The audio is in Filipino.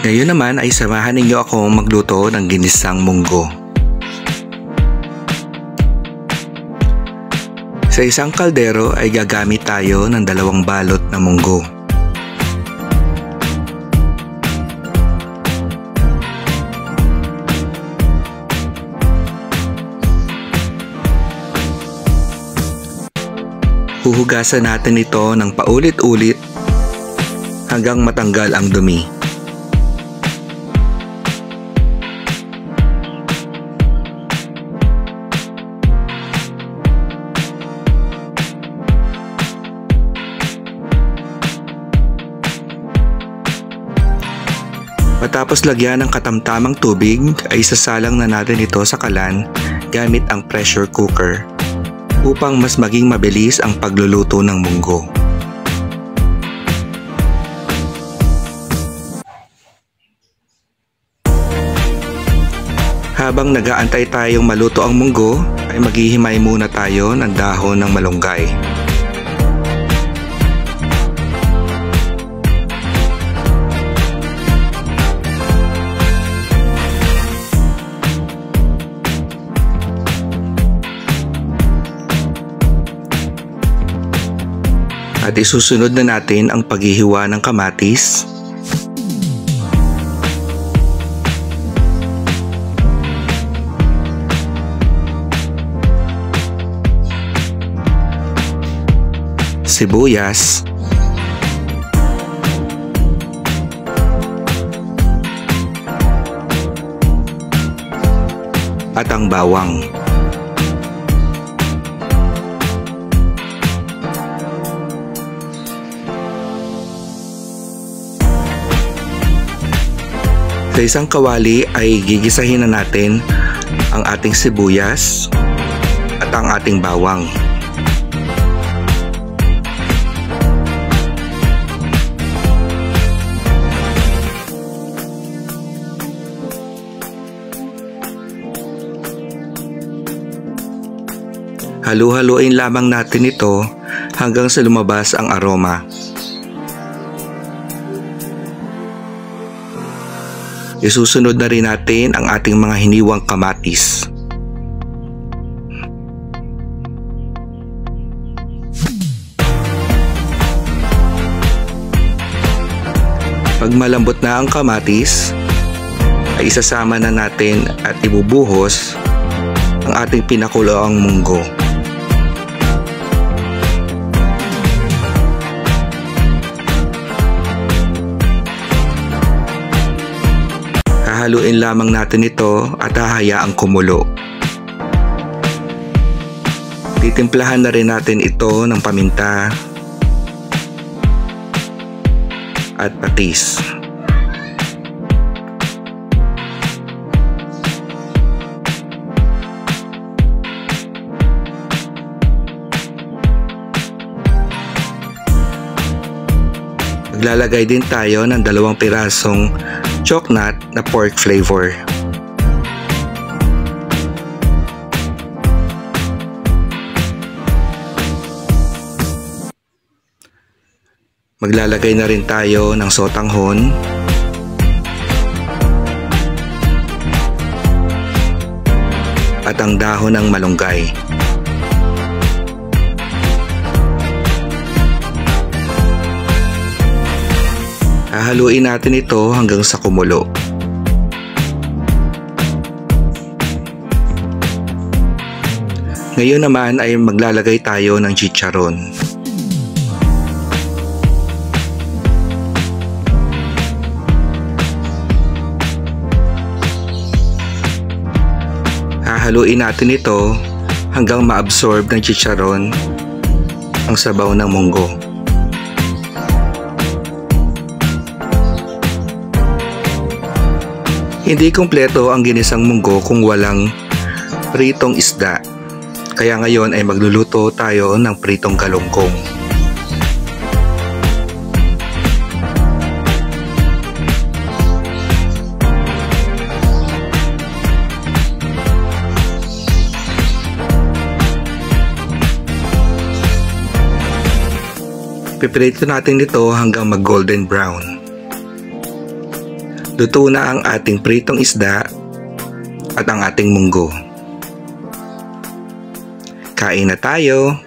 Ngayon naman ay samahan ninyo ako magluto ng ginisang munggo. Sa isang kaldero ay gagamit tayo ng 2 balot na munggo. Huhugasan natin ito ng paulit-ulit hanggang matanggal ang dumi. Matapos lagyan ng katamtamang tubig ay isasalang na natin ito sa kalan gamit ang pressure cooker upang mas maging mabilis ang pagluluto ng munggo. Habang nag-aantay tayong maluto ang munggo ay maghihimay muna tayo ng dahon ng malunggay. At isusunod na natin ang paghihiwa ng kamatis, sibuyas, at ang bawang. Sa isang kawali ay gigisahin na natin ang ating sibuyas at ang ating bawang. Halu-haluin lamang natin ito hanggang sa lumabas ang aroma. Isusunod na rin natin ang ating mga hiniwang kamatis. Pag malambot na ang kamatis, ay isasama na natin at ibubuhos ang ating pinakuloang munggo. Haluin lamang natin ito at hahayaang kumulo. Titimplahan na rin natin ito ng paminta at patis. Maglalagay din tayo ng 2 pirasong chocolate na pork flavor. Maglalagay na rin tayo ng sotanghon, at ang dahon ng malunggay. Hahaluin natin ito hanggang sa kumulo. Ngayon naman ay maglalagay tayo ng chicharon. Hahaluin natin ito hanggang ma-absorb ng chicharon ang sabaw ng munggo. Hindi kumpleto ang ginisang munggo kung walang pritong isda. Kaya ngayon ay magluluto tayo ng pritong galunggong. Piprito natin ito hanggang mag golden brown. Luto na ang ating pritong isda at ang ating munggo. Kain na tayo!